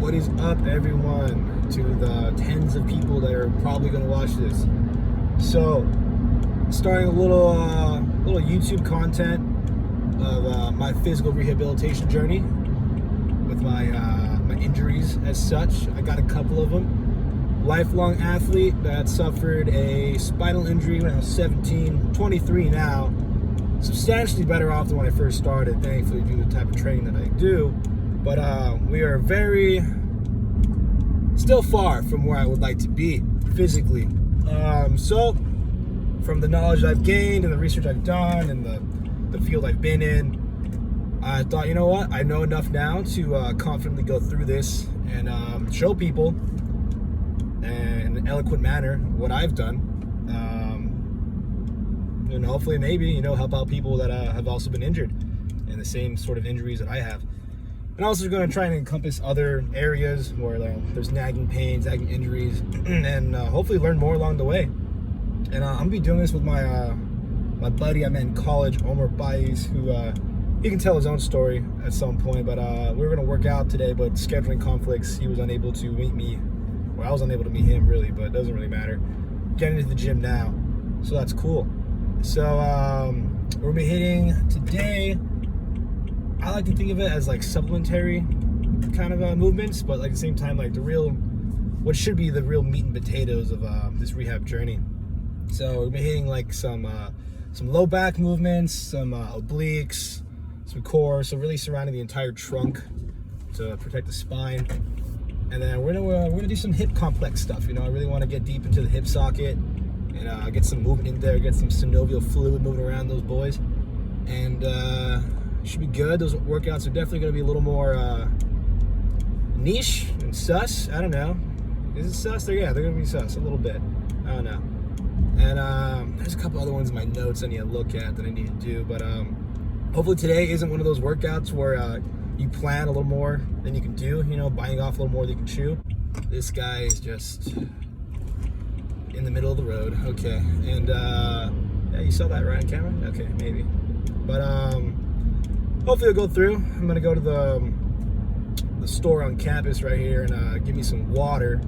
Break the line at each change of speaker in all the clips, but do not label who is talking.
What is up, everyone, to the tens of people that are probably going to watch this? So, starting a little YouTube content of my physical rehabilitation journey with my injuries as such. I got a couple of them. Lifelong athlete that suffered a spinal injury when I was 17, 23 now. Substantially better off than when I first started, thankfully, due to the type of training that I do. But we are still far from where I would like to be physically. So, from the knowledge I've gained and the research I've done and the field I've been in, I thought, you know what? I know enough now to confidently go through this and show people in an eloquent manner what I've done. And hopefully maybe, help out people that have also been injured in the same sort of injuries that I have. And also going to try and encompass other areas where there's nagging pains, nagging injuries, and hopefully learn more along the way. And I'm going to be doing this with my buddy I met in college, Omar Baez, who he can tell his own story at some point. But we were going to work out today, but scheduling conflicts, he was unable to meet me. Well, I was unable to meet him, really, but it doesn't really matter. Getting into the gym now, so that's cool. So we're going to be hitting today. I like to think of it as like supplementary kind of movements, but at the same time, like what should be the real meat and potatoes of this rehab journey. So we'll be hitting like some low back movements, some obliques, some core, so really surrounding the entire trunk to protect the spine. And then we're gonna do some hip complex stuff. I really want to get deep into the hip socket and get some movement in there, get some synovial fluid moving around those boys, and should be good. Those workouts are definitely going to be a little more niche and sus. I don't know. Is it sus? They're going to be sus a little bit. I don't know. And there's a couple other ones in my notes I need to look at that I need to do. But hopefully today isn't one of those workouts where you plan a little more than you can do. Biting off a little more than you can chew. This guy is just in the middle of the road. Okay. And yeah, you saw that right on camera? Okay, maybe. But hopefully it'll go through. I'm gonna go to the store on campus right here and get me some water,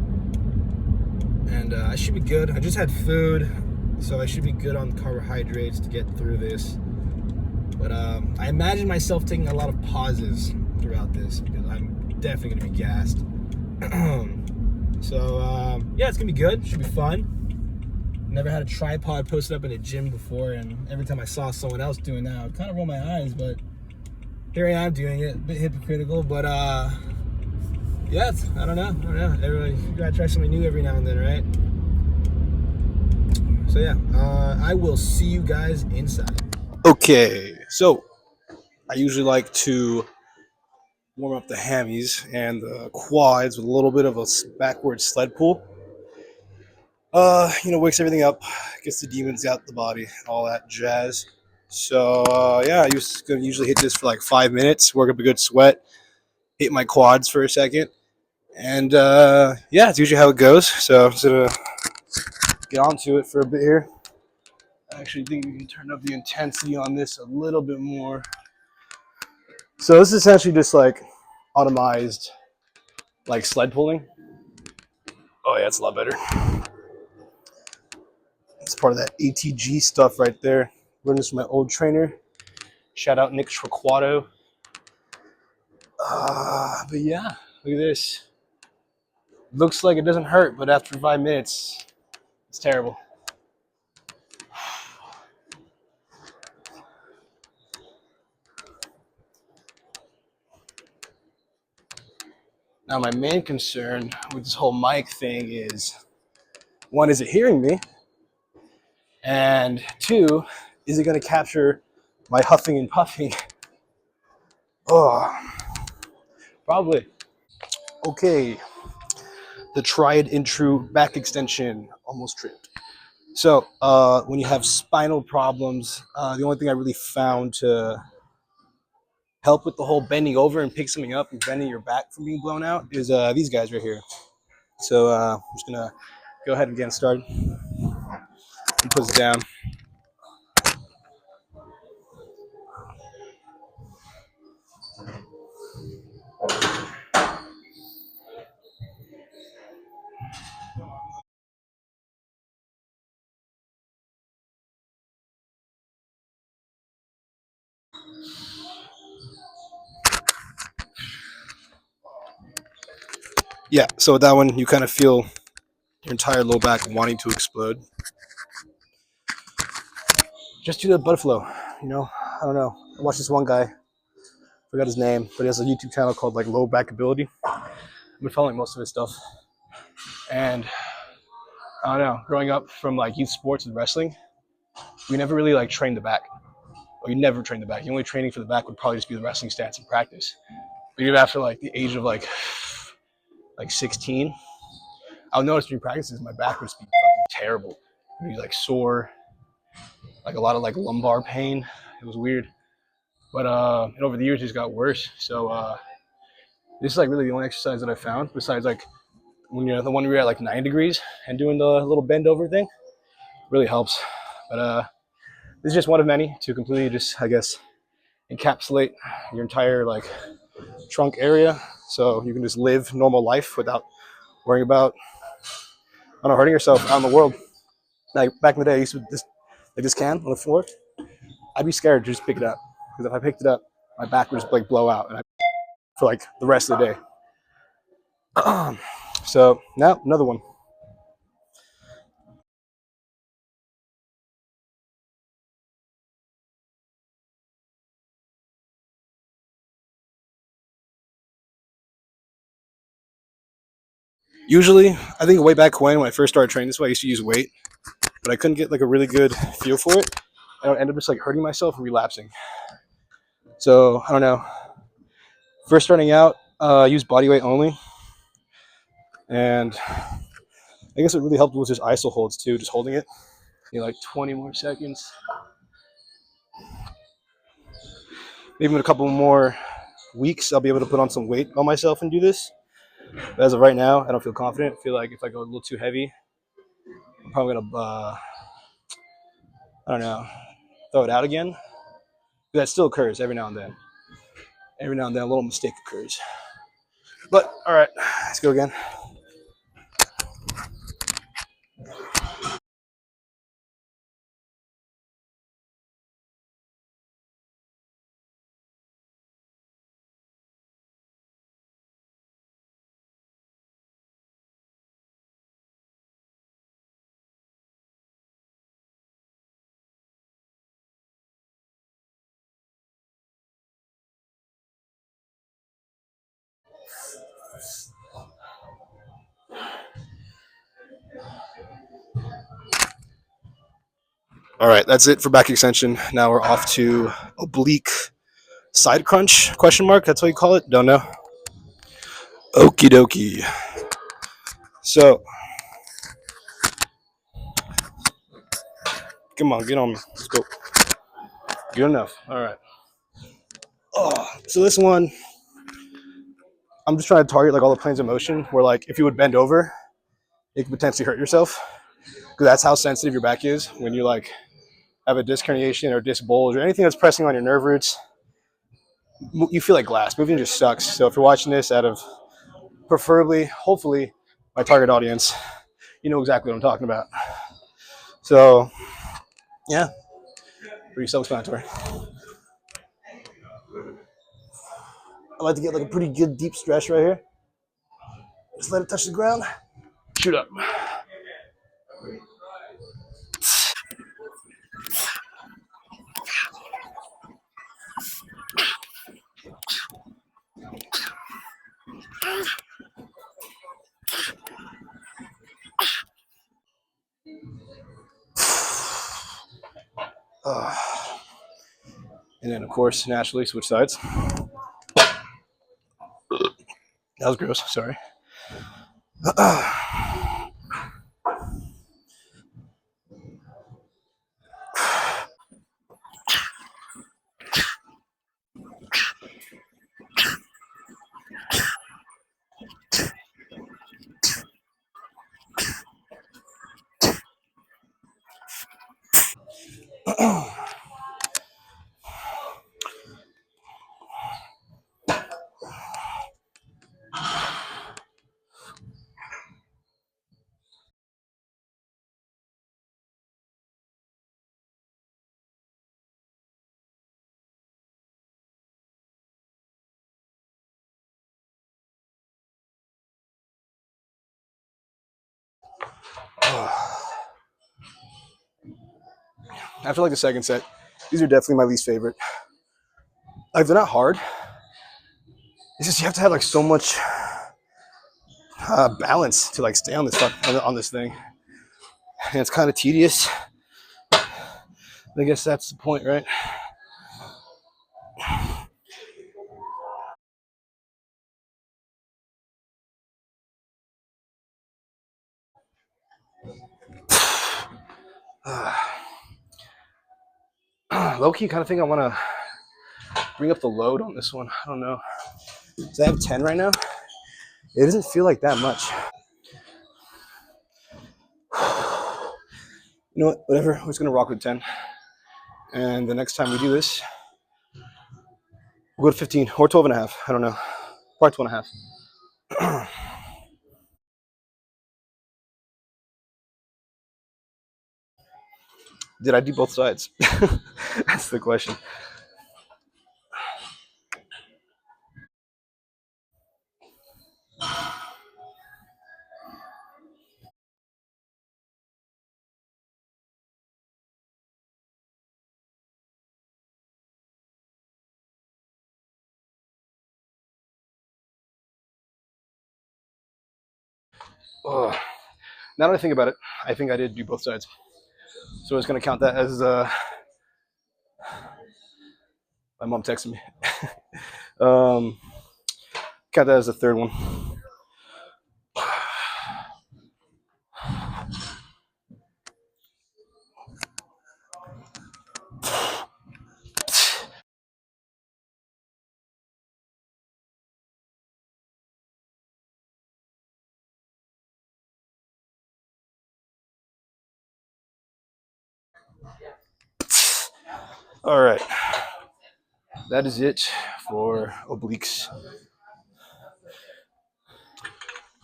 and I should be good. I just had food, so I should be good on carbohydrates to get through this. But I imagine myself taking a lot of pauses throughout this because I'm definitely gonna be gassed. So yeah, it's gonna be good. Should be fun. Never had a tripod posted up in a gym before, and every time I saw someone else doing that, I would kind of roll my eyes, but here I am doing it. A bit hypocritical, but yeah, I don't know. Everybody, you gotta try something new every now and then, right? So yeah, I will see you guys inside. Okay, so I usually like to warm up the hammies and the quads with a little bit of a backward sled pull. Wakes everything up, gets the demons out the body, all that jazz. So yeah, I usually hit this for like 5 minutes, work up a good sweat, hit my quads for a second, and yeah, it's usually how it goes. So I'm just gonna get onto it for a bit here. I actually think we can turn up the intensity on this a little bit more. So this is essentially just like automized, like sled pulling. Oh yeah, it's a lot better. It's part of that ATG stuff right there. Learned this from my old trainer. Shout out Nick Triquato. But yeah, look at this. Looks like it doesn't hurt, but after 5 minutes, it's terrible. Now, my main concern with this whole mic thing is, one, is it hearing me? And two, is it going to capture my huffing and puffing? Oh, probably. Okay, the tried and true back extension, almost tripped. So when you have spinal problems, the only thing I really found to help with the whole bending over and pick something up and preventing your back from being blown out is these guys right here. So I'm just going to go ahead and get started and put this down. Yeah, so with that one, you kind of feel your entire low back wanting to explode. Just do the blood flow. You know, I don't know. I watched this one guy, forgot his name, but he has a YouTube channel called like Low Back Ability. I've been following most of his stuff, and I don't know. Growing up from like youth sports and wrestling, we never really like trained the back. Or you never trained the back. The only training for the back would probably just be the wrestling stance in practice. But even after like the age of like 16, I'll notice during practices my back would just be fucking terrible. It'd be like sore, like a lot of like lumbar pain. It was weird. But and over the years, it just got worse. So this is like really the only exercise that I found besides like when you're the one where you're at like 9 degrees and doing the little bend over thing really helps. But this is just one of many to completely just, I guess, encapsulate your entire like trunk area so you can just live normal life without worrying about, I don't know, hurting yourself out in the world. Like back in the day, I used to just like this can on the floor. I'd be scared to just pick it up because if I picked it up, my back would just like blow out and I for like the rest of the day. So now another one. Usually, I think way back when I first started training this way, I used to use weight, but I couldn't get like a really good feel for it. I would end up just like hurting myself and relapsing. So I don't know. First starting out, use body weight only, and I guess it really helped with just ISO holds too, just holding it. You know, like 20 more seconds, maybe in a couple more weeks, I'll be able to put on some weight on myself and do this. But as of right now, I don't feel confident. I feel like if I go a little too heavy, I'm probably gonna, I don't know, throw it out again. But that still occurs every now and then. Every now and then, a little mistake occurs. But all right, let's go again. All right, that's it for back extension. Now we're off to oblique side crunch? Question mark. That's what you call it. Don't know. Okie dokie. So come on, get on me. Let's go. Good enough. All right. Oh, so this one, I'm just trying to target like all the planes of motion. Where like if you would bend over, it could potentially hurt yourself because that's how sensitive your back is when you like have a disc herniation or disc bulge or anything that's pressing on your nerve roots. You feel like glass. Moving just sucks. So if you're watching this out of preferably, hopefully, my target audience, you know exactly what I'm talking about. So yeah, pretty self-explanatory. I like to get like a pretty good deep stretch right here. Just let it touch the ground. Shoot up. Uh, and then, of course, naturally switch sides. That was gross. Sorry. After like the second set, these are definitely my least favorite. Like they're not hard. It's just you have to have like so much balance to like stay on this on this thing, and it's kind of tedious. I guess that's the point, right? Low key, kind of think I want to bring up the load on this one. I don't know. So I have 10 right now. It doesn't feel like that much. You know what? Whatever. We're just gonna rock with 10. And the next time we do this, we'll go to 15 or 12 and a half. I don't know. Probably 12 and a half. Did I do both sides? That's the question. Oh. Now that I think about it, I think I did do both sides. So I was going to count that as my mom texted me. Count that as the third one. All right. That is it for obliques.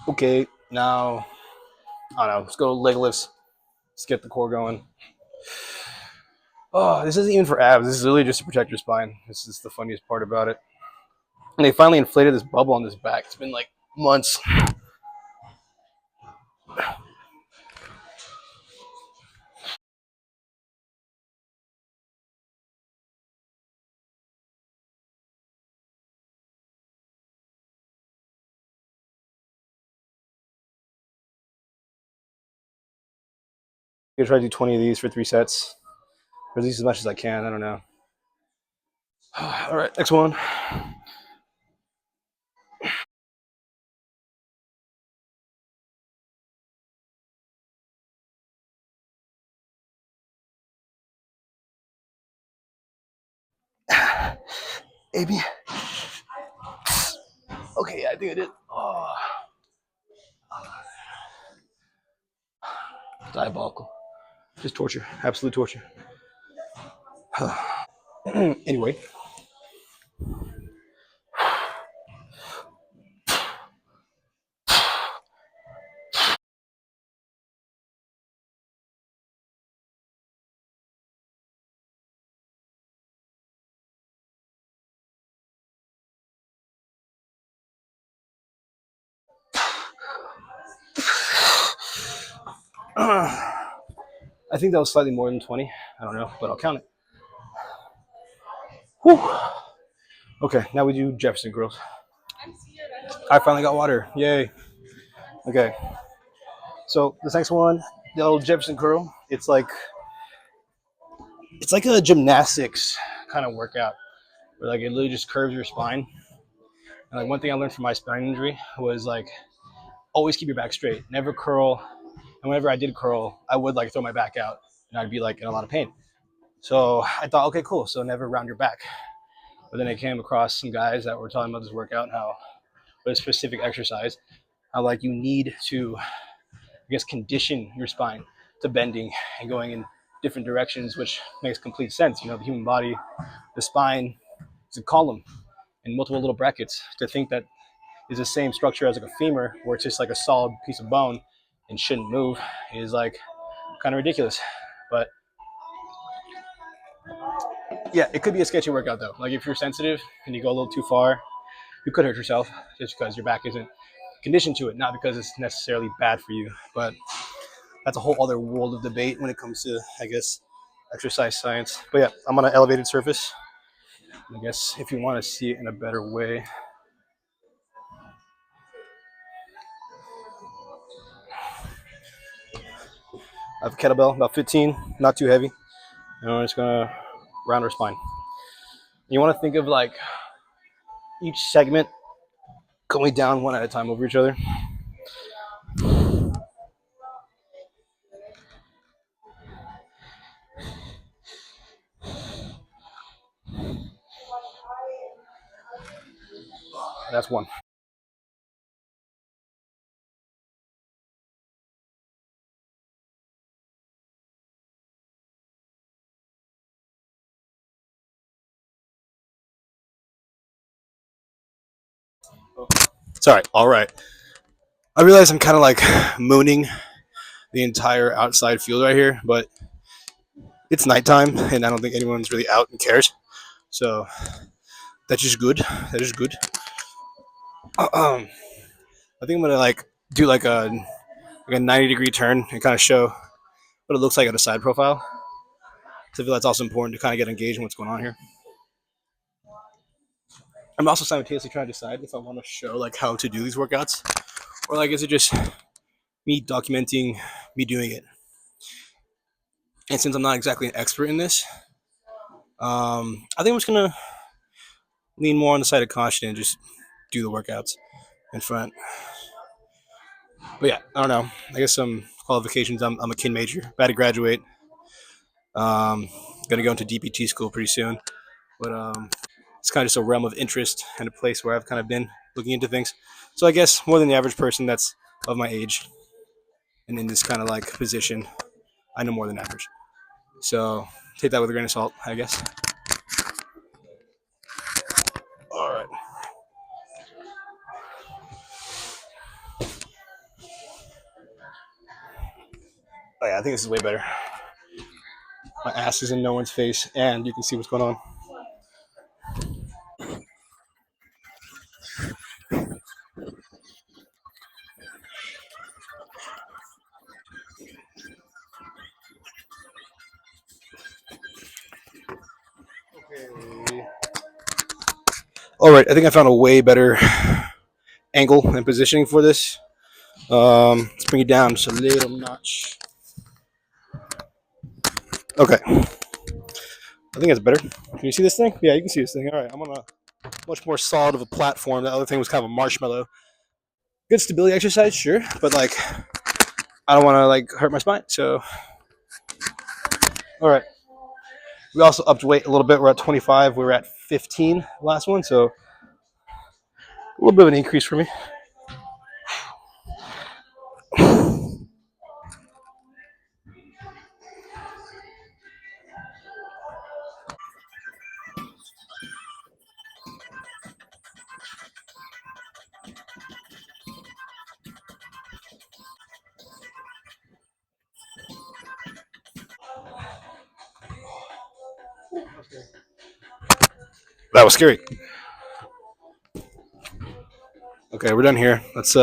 Okay, now, I don't know, let's go leg lifts. Let's get the core going. Oh, this isn't even for abs. This is really just to protect your spine. This is the funniest part about it. And they finally inflated this bubble on this back. It's been like months. I'm gonna try to do 20 of these for 3 sets, or at least as much as I can. I don't know. All right, next one. AB. Okay, yeah, I think I did. Oh, diabolical. Just torture. Absolute torture. Anyway. I think that was slightly more than 20. I don't know, but I'll count it. Whew. Okay, now we do Jefferson curls. I finally got water. Yay. Okay. So this next one, the old Jefferson curl, it's like a gymnastics kind of workout where like it literally just curves your spine. And like one thing I learned from my spine injury was like always keep your back straight, never curl. And whenever I did curl, I would like throw my back out and I'd be like in a lot of pain. So I thought, okay, cool. So never round your back. But then I came across some guys that were talking about this workout and how with a specific exercise, how like you need to, I guess, condition your spine to bending and going in different directions, which makes complete sense. You know, the human body, the spine is a column and multiple little brackets. To think that is the same structure as like a femur, where it's just like a solid piece of bone and shouldn't move, is like kind of ridiculous. But yeah, it could be a sketchy workout though. Like if you're sensitive and you go a little too far, you could hurt yourself just because your back isn't conditioned to it, not because it's necessarily bad for you. But that's a whole other world of debate when it comes to, I guess, exercise science. But yeah, I'm on an elevated surface. I guess if you want to see it in a better way, I have a kettlebell, about 15, not too heavy. And I'm just gonna round our spine. You want to think of like each segment going down one at a time over each other. That's one. Sorry. All right. I realize I'm kind of like mooning the entire outside field right here, but it's nighttime and I don't think anyone's really out and cares. So that's just good. That is good. I think I'm gonna like do like a 90-degree turn and kind of show what it looks like at a side profile. So I feel that's also important to kind of get engaged in what's going on here. I'm also simultaneously trying to decide if I want to show like how to do these workouts, or like is it just me documenting me doing it. And since I'm not exactly an expert in this, I think I'm just gonna lean more on the side of caution and just do the workouts in front. But yeah, I don't know. I guess some qualifications. I'm a kin major, about to graduate. Gonna go into DPT school pretty soon. But it's kind of just a realm of interest and a place where I've kind of been looking into things. So I guess more than the average person that's of my age and in this kind of like position, I know more than average. So take that with a grain of salt, I guess. All right. Oh yeah, I think this is way better. My ass is in no one's face, and you can see what's going on. Okay. All right, I think I found a way better angle and positioning for this. Let's bring it down just a little notch. Okay, I think it's better. Can you see this thing? Yeah, you can see this thing. All right, I'm on a much more solid of a platform. That other thing was kind of a marshmallow. Good stability exercise, sure, but like I don't want to like hurt my spine. So, all right. We also upped weight a little bit. We're at 25. We were at 15 last one, so a little bit of an increase for me. That was scary. Okay, we're done here. Let's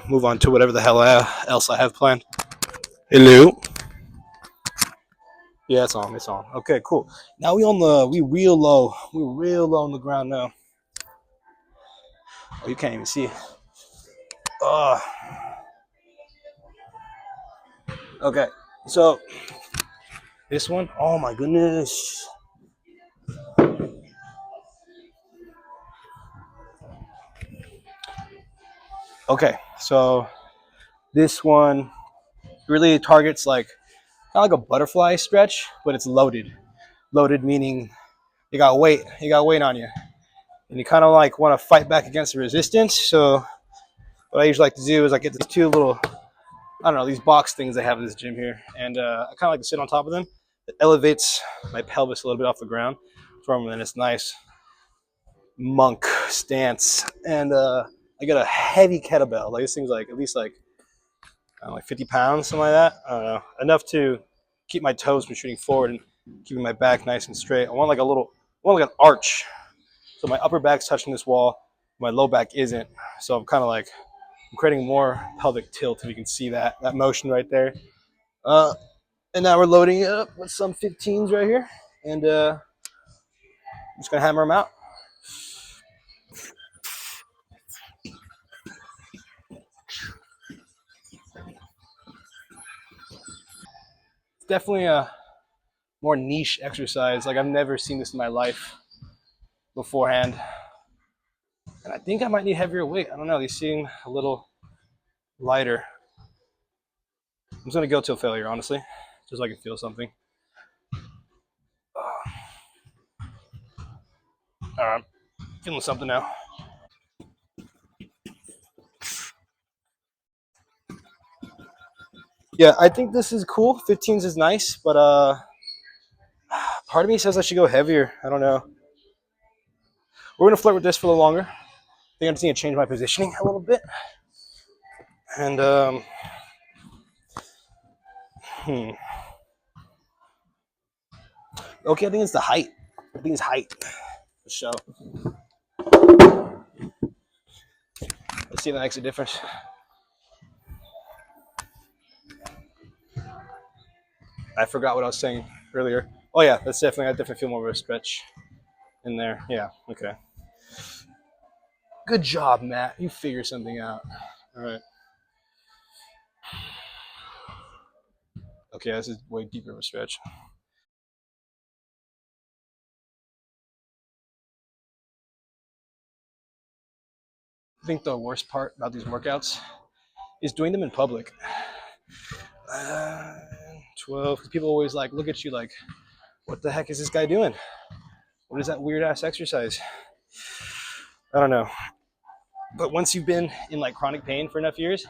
move on to whatever the hell else I have planned. Hello. Yeah, it's on. It's on. Okay, cool. Now we real low. We're real low on the ground now. Oh, you can't even see. Oh. Okay. So this one, oh my goodness. Okay, so this one really targets like kind of like a butterfly stretch, but it's loaded. Loaded meaning you got weight on you, and you kind of like want to fight back against the resistance. So what I usually like to do is I get these two little, I don't know, these box things they have in this gym here, and I kind of like to sit on top of them. It elevates my pelvis a little bit off the ground, from in this nice monk stance, and I got a heavy kettlebell. Like this thing's like at least like I don't know, like 50 pounds, something like that. I don't know, enough to keep my toes from shooting forward and keeping my back nice and straight. I want like a little, I want like an arch. So my upper back's touching this wall, my low back isn't. So I'm kind of like, I'm creating more pelvic tilt if you can see that motion right there. Uh, and now we're loading it up with some 15s right here, and I'm just gonna hammer them out. It's definitely a more niche exercise. Like I've never seen this in my life beforehand, and I think I might need heavier weight. I don't know. These seem a little lighter. I'm just gonna go till failure, honestly, just so I can feel something. All right, feeling something now. Yeah, I think this is cool. 15s is nice, but part of me says I should go heavier. I don't know. We're gonna flirt with this for a little longer. I think I just need to change my positioning a little bit. And hmm. Okay, I think it's the height. I think it's height. For sure. Let's see if that makes a difference. I forgot what I was saying earlier. Oh yeah, that's definitely. I definitely feel more of a stretch in there. Yeah. Okay. Good job, Matt. You figure something out. All right. Okay, this is way deeper of a stretch. I think the worst part about these workouts is doing them in public. Uh, 12. People always like look at you like, what the heck is this guy doing? What is that weird ass exercise? I don't know. But once you've been in like chronic pain for enough years,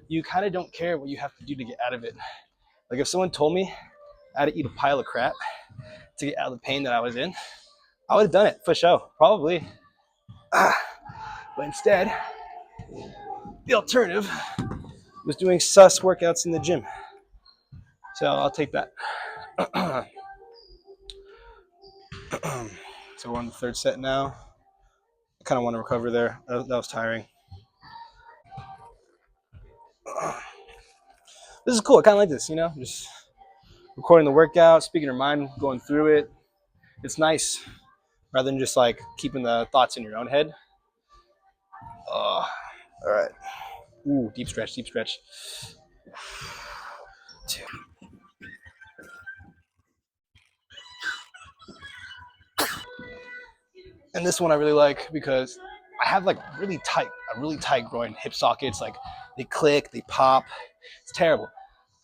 you kind of don't care what you have to do to get out of it. Like if someone told me I had to eat a pile of crap to get out of the pain that I was in, I would have done it for sure, probably. But instead, the alternative was doing sus workouts in the gym. So I'll take that. So we're on the third set now. I kind of want to recover there. That was tiring. This is cool. I kind of like this, just recording the workout, speaking your mind, going through it. It's nice rather than just like keeping the thoughts in your own head. All right. Ooh, deep stretch, deep stretch. And this one I really like because I have like a really tight groin, hip sockets. Like they click, they pop. It's terrible.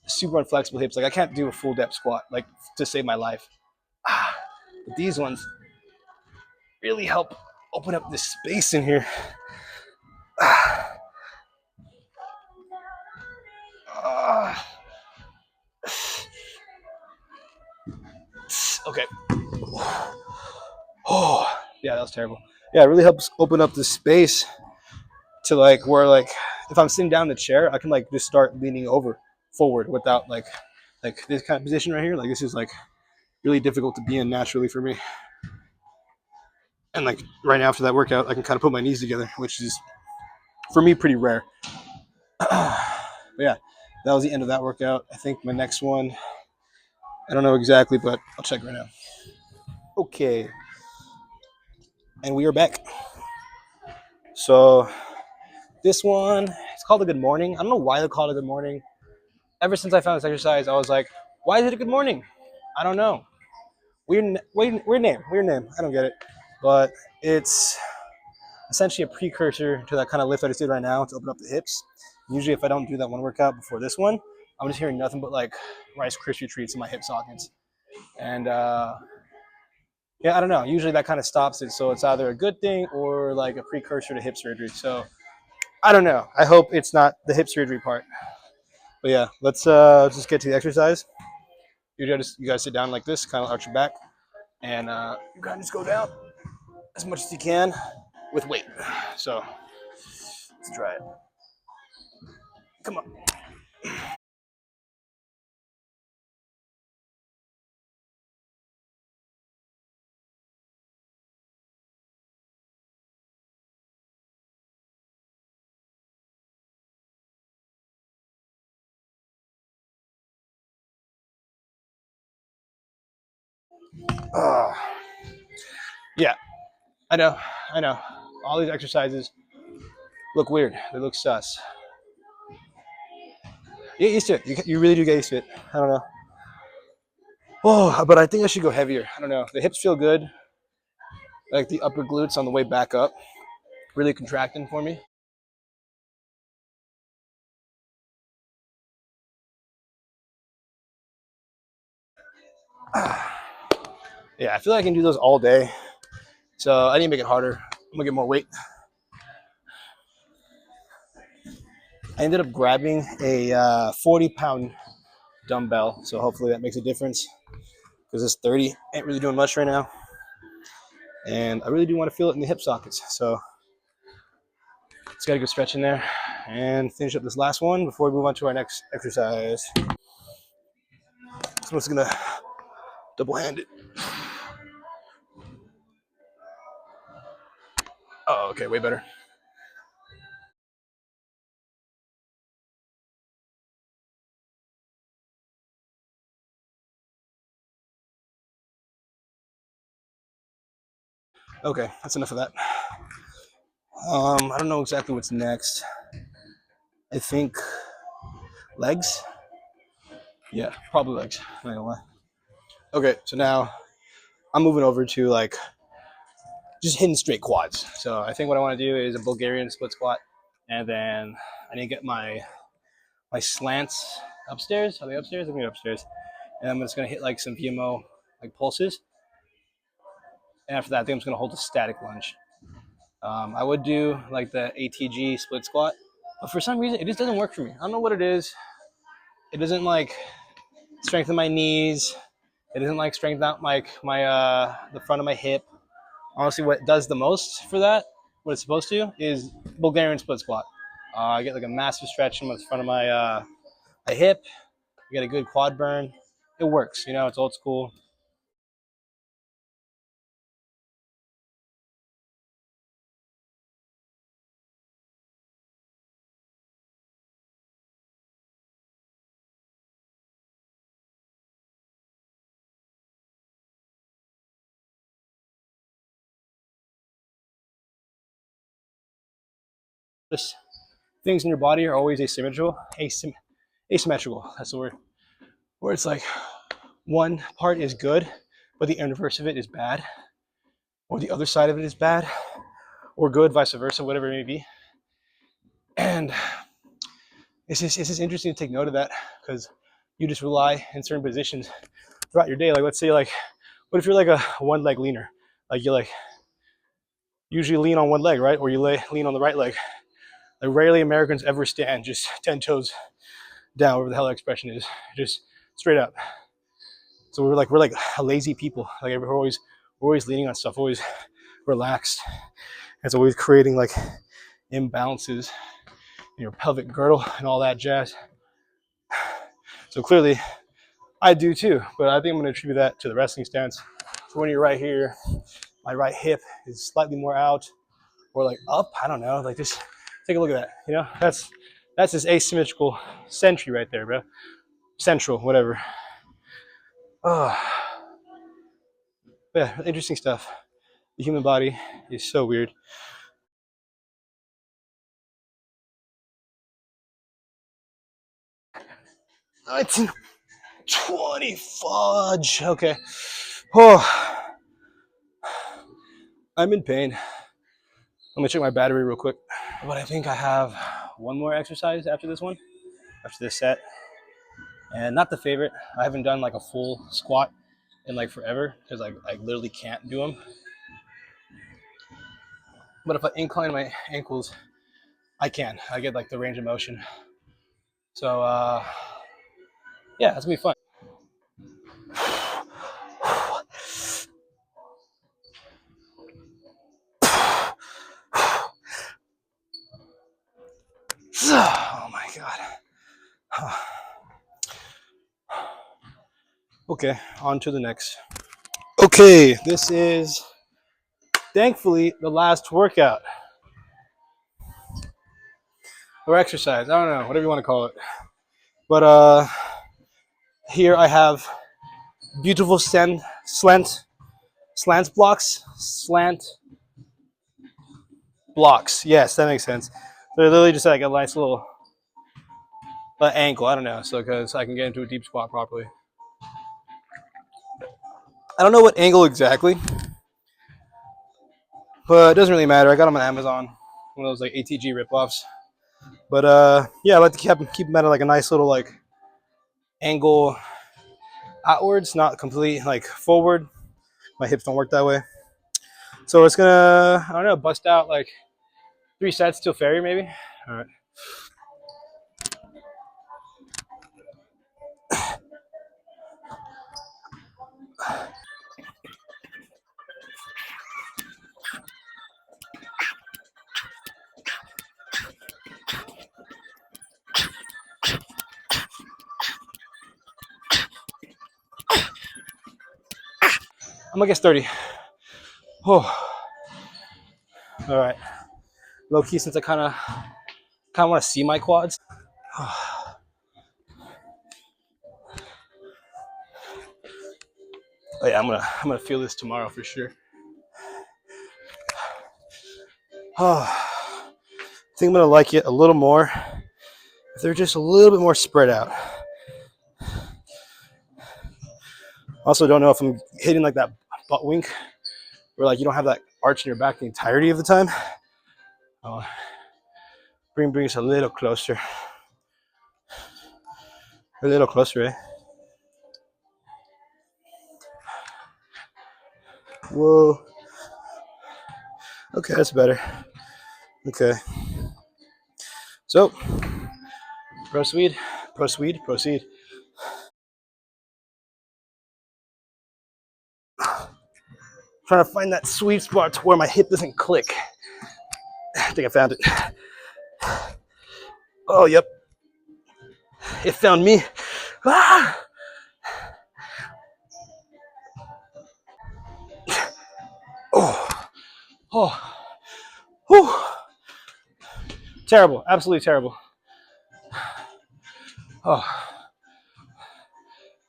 Super unflexible hips. Like I can't do a full depth squat like to save my life. But these ones really help open up this space in here. Okay. Oh, yeah, that was terrible. Yeah, it really helps open up the space to like where like if I'm sitting down in the chair, I can like just start leaning over forward without like this kind of position right here. Like this is like really difficult to be in naturally for me. And like right now after that workout, I can kind of put my knees together, which is for me pretty rare. But yeah, that was the end of that workout. I think my next one, I don't know exactly, but I'll check right now. Okay, and we are back. So this one, it's called a good morning. I don't know why they call it a good morning. Ever since I found this exercise, I was like, why is it a good morning? I don't know. Weird name. Weird name. I don't get it. But it's essentially a precursor to that kind of lift I just did right now to open up the hips. Usually, if I don't do that one workout before this one, I'm just hearing nothing but like Rice Krispie treats in my hip sockets. And yeah, I don't know. Usually that kind of stops it. So it's either a good thing or like a precursor to hip surgery. So I don't know. I hope it's not the hip surgery part. But yeah, let's just get to the exercise. You guys sit down like this, kind of arch your back, and you kind of just go down as much as you can with weight. So let's try it. Come on. Uh, yeah, I know, I know. All these exercises look weird. They look sus. Get used to it. You really do get used to it. I don't know. Oh, but I think I should go heavier. I don't know. The hips feel good. Like the upper glutes on the way back up, really contracting for me. Yeah, I feel like I can do those all day. So I need to make it harder. I'm gonna get more weight. I ended up grabbing a 40-pound dumbbell, so hopefully that makes a difference because this 30 ain't really doing much right now. And I really do want to feel it in the hip sockets. So just got to go stretch in there and finish up this last one before we move on to our next exercise. So I'm just going to double hand it. Oh, okay, way better. Okay, that's enough of that. I don't know exactly what's next. I think legs. Yeah, probably legs. Not gonna lie. Okay, so now I'm moving over to like just hitting straight quads. So I think what I want to do is a Bulgarian split squat, and then I need to get my slants upstairs. Are they upstairs? I'm gonna upstairs, and I'm just gonna hit like some VMO like pulses. And after that, I think I'm just gonna hold a static lunge. I would do like the ATG split squat, but for some reason it just doesn't work for me. I don't know what it is. It doesn't like strengthen my knees. It doesn't like strengthen out my the front of my hip. Honestly, what does the most for that, what it's supposed to, is Bulgarian split squat. I get like a massive stretch in the front of my hip. I get a good quad burn. It works, it's old school. Just things in your body are always asymmetrical. That's the word. Where it's like one part is good, but the inverse of it is bad, or the other side of it is bad, or good, vice versa, whatever it may be. And it's just interesting to take note of that because you just rely in certain positions throughout your day. Like let's say like, what if you're like a one leg leaner? Like you like usually lean on one leg, right? Or you lean on the right leg. Like rarely Americans ever stand just 10 toes down, whatever the hell that expression is, just straight up. So we're like a lazy people. Like we're always leaning on stuff, always relaxed. It's always creating like imbalances in your pelvic girdle and all that jazz. So clearly I do too, but I think I'm going to attribute that to the resting stance. So when you're right here, my right hip is slightly more out or like up. I don't know. Like just take a look at that. That's this asymmetrical sentry right there, bro. Central, whatever. Oh, yeah, interesting stuff. The human body is so weird. It's 20 fudge. Okay. Oh, I'm in pain. I'm gonna check my battery real quick. But I think I have one more exercise after this one, after this set. And not the favorite. I haven't done like a full squat in like forever because I literally can't do them. But if I incline my ankles, I can. I get like the range of motion. So yeah, it's gonna be fun. Oh my god. Okay, on to the next. Okay, this is thankfully the last workout or exercise. I don't know, whatever you want to call it. But here I have beautiful slant blocks. Yes, that makes sense. They're literally just like a nice little ankle. I don't know, so because I can get into a deep squat properly. I don't know what angle exactly, but it doesn't really matter. I got them on Amazon, one of those like ATG ripoffs. But yeah, I like to keep them at like a nice little like angle outwards, not complete like forward. My hips don't work that way. So it's gonna, I don't know, bust out like 3 sets till failure maybe. All right. I'm gonna guess 30. Oh, all right. Low key, since I kind of want to see my quads. Oh yeah, I'm gonna feel this tomorrow for sure. Oh, I think I'm gonna like it a little more if they're just a little bit more spread out. Also, don't know if I'm hitting like that butt wink where like you don't have that arch in your back the entirety of the time. Bring us a little closer. A little closer, eh? Whoa. Okay, that's better. Okay. So, proceed. Trying to find that sweet spot to where my hip doesn't click. I think I found it. Oh, yep. It found me. Ah! Oh. Oh. Whew. Terrible. Absolutely terrible. Oh.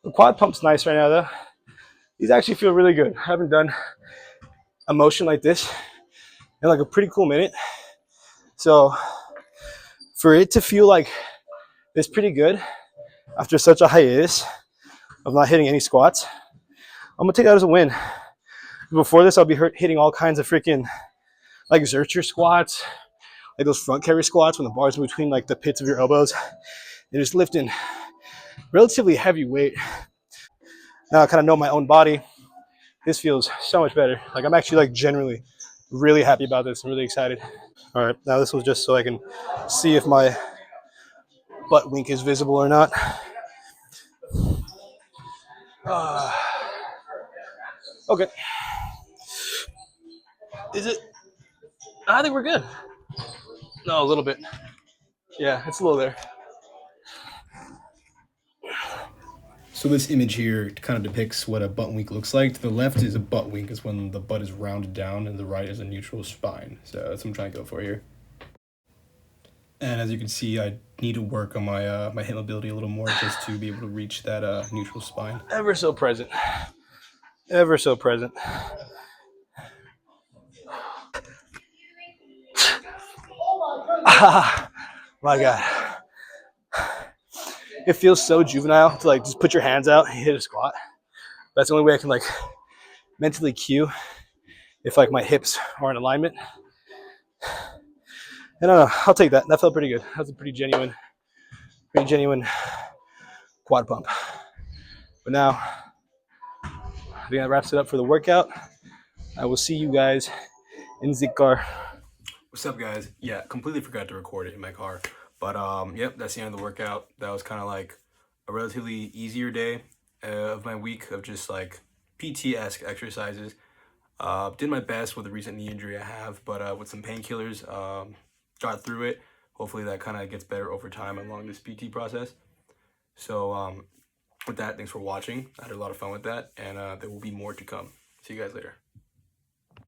The quad pump's nice right now, though. These actually feel really good. I haven't done a motion like this in like a pretty cool minute. So for it to feel like this pretty good after such a hiatus of not hitting any squats, I'm gonna take that as a win. Before this, I'll be hitting all kinds of freaking like Zercher squats, like those front carry squats when the bar's in between like the pits of your elbows, and just lifting relatively heavy weight. Now I kind of know my own body. This feels so much better. Like I'm actually like generally really happy about this. I'm really excited. All right, now this was just so I can see if my butt wink is visible or not. Okay. Is it? I think we're good. No, a little bit. Yeah, it's a little there. So this image here kind of depicts what a butt wink looks like. To the left is a butt wink, is when the butt is rounded down, and the right is a neutral spine. So that's what I'm trying to go for here. And as you can see, I need to work on my my hip mobility a little more just to be able to reach that neutral spine. Ever so present. Ever so present. Ah, my God. It feels so juvenile to like just put your hands out and hit a squat. That's the only way I can like mentally cue if like my hips are in alignment. And I don't know, I'll take that. That felt pretty good. That was a pretty genuine quad pump. But now, I think that wraps it up for the workout. I will see you guys in the car. What's up, guys? Yeah, completely forgot to record it in my car. But yep, that's the end of the workout. That was kind of like a relatively easier day of my week of just like PT-esque exercises. Did my best with the recent knee injury I have, but with some painkillers, got through it. Hopefully that kind of gets better over time along this PT process. So with that, thanks for watching. I had a lot of fun with that, and there will be more to come. See you guys later.